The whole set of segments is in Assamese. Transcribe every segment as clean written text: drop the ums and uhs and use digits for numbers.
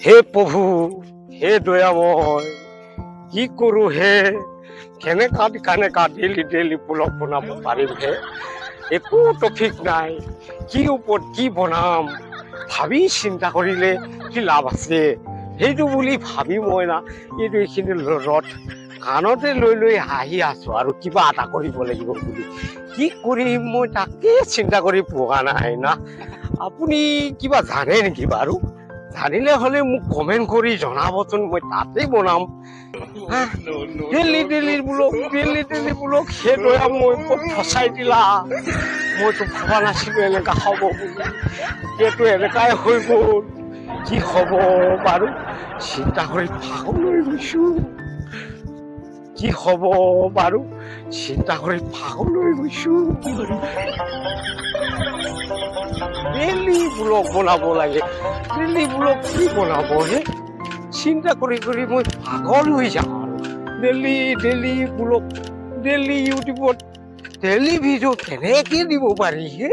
হে প্ৰভু, হে দয়াময়, কি কৰো হে, কেনেকা ডেইলি পোলক বনাব পাৰিম হে, একো টপিক নাই, কি ওপৰত কি বনাম, ভাবি চিন্তা কৰিলে কি লাভ আছে, সেইটো বুলি ভাবি মই না এইখিনি ৰদ কাণতে লৈ আহি আছো আৰু কিবা এটা কৰিব লাগিব বুলি। কি কৰিম মই তাকে চিন্তা কৰি পোৱা নাই না। আপুনি কিবা জানে নেকি বাৰু? জানিলে হলে মোক কমেন্ট কৰি জনাবচোন, মই তাতেই বনাম। ডেইলি বোলক সেইটো মই ক'ত ফচাই দিলা। মইতো ভবা নাছিলো এনেকা হ'ব বুলি, এতিয়াতো এনেকাই হৈ গ'ল। কি হ'ব বাৰু চিন্তা কৰি পাগল হৈ গৈছো। কি হ'ব বাৰু চিন্তা কৰি পাগল হৈ গৈছো। ডেইলি ব্লগ বনাব লাগে, ডেইলি ব্লগ কি বনাব হে, চিন্তা কৰি মই পাগল হৈ যাওঁ আৰু। ডেইলি ব্লগ, ডেইলি ইউটিউবত ডেইলি ভিডিঅ' কেনেকে দিব পাৰি হে,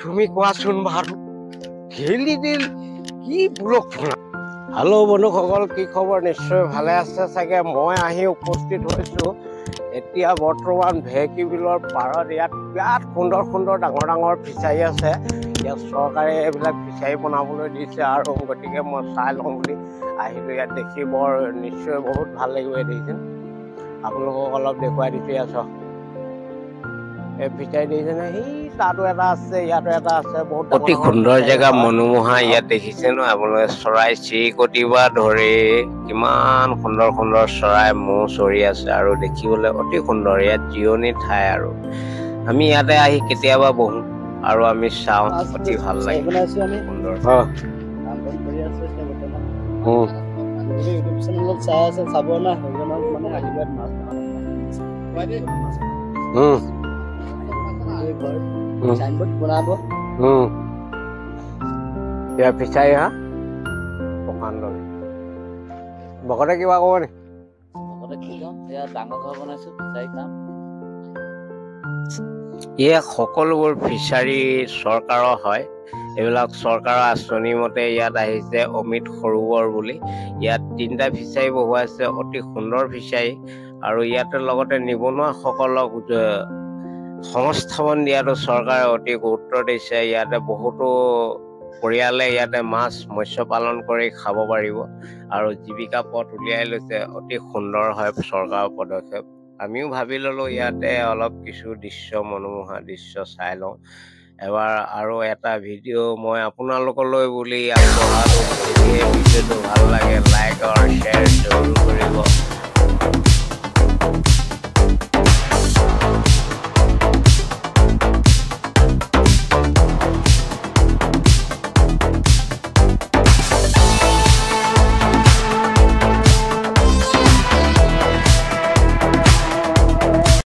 তুমি কোৱাচোন বাৰু। ডেইলি কি ব্লগ বনা। হেল্ল' বন্ধুসকল, কি খবৰ? নিশ্চয় ভালে আছে চাগে। মই আহি উপস্থিত হৈছো এতিয়া বৰ্তমান ভেকী বিলৰ পাৰত। ইয়াত বিৰাট সুন্দৰ ডাঙৰ ফিচাৰী আছে। ইয়াত চৰকাৰে এইবিলাক ফিচাৰী বনাবলৈ দিছে আৰু গতিকে মই চাই লওঁ বুলি আহিলো। ইয়াত দেখি বৰ নিশ্চয় বহুত ভাল লাগিব। দেখিছে আপোনালোকক অলপ দেখুৱাই দিছো। ইয়াত এই ফিচাৰী দেখিছেনে, সেই তাতো এটা আছে, ইয়াতো এটা আছে। বহুত অতি সুন্দৰ জেগা, মনোমোহা। ইয়াত দেখিছে ন আপোনালোকে চৰাই চিৰিকটি বা ধৰি কিমান সুন্দৰ চৰাই ম'হ চৰি আছে আৰু দেখিবলৈ অতি সুন্দৰ। ইয়াত জিৰণি ঠাই আৰু আমি ইয়াতে আহি কেতিয়াবা বহো আৰু আমি চাওঁ, অতি ভাল লাগে। সুন্দৰ ফিচাৰী হা প্ৰকাণ্ড। ভকতে কিবা কব নে? সকলোবোৰ ফিচাৰী চৰকাৰৰ হয়। এইবিলাক চৰকাৰৰ আঁচনি মতে ইয়াত আহিছে অমৃত সৰোবৰ বুলি। ইয়াত 3টা ফিচাৰী বহুৱাইছে, অতি সুন্দৰ ফিচাৰী। আৰু ইয়াতে লগতে নিবনুৱা সকলক সংস্থাপন দিয়াটো চৰকাৰে অতি গুৰুত্ব দিছে। ইয়াতে বহুতো পৰিয়ালে ইয়াতে মাছ মৎস্য পালন কৰি খাব পাৰিব আৰু জীৱিকা পথ উলিয়াই লৈছে। অতি সুন্দৰ হয় চৰকাৰৰ পদক্ষেপ। আমিও ভাবি ললো ইয়াতে অলপ কিছু মনোমোহা দৃশ্য চাই লওঁ এবাৰ। আৰু এটা ভিডিঅ' মই আপোনালোকলৈ বুলি আগবঢ়ালো। ভিডিঅ'টো ভাল লাগে লাইক আৰু শ্বেয়াৰ জৰুৰ কৰিব।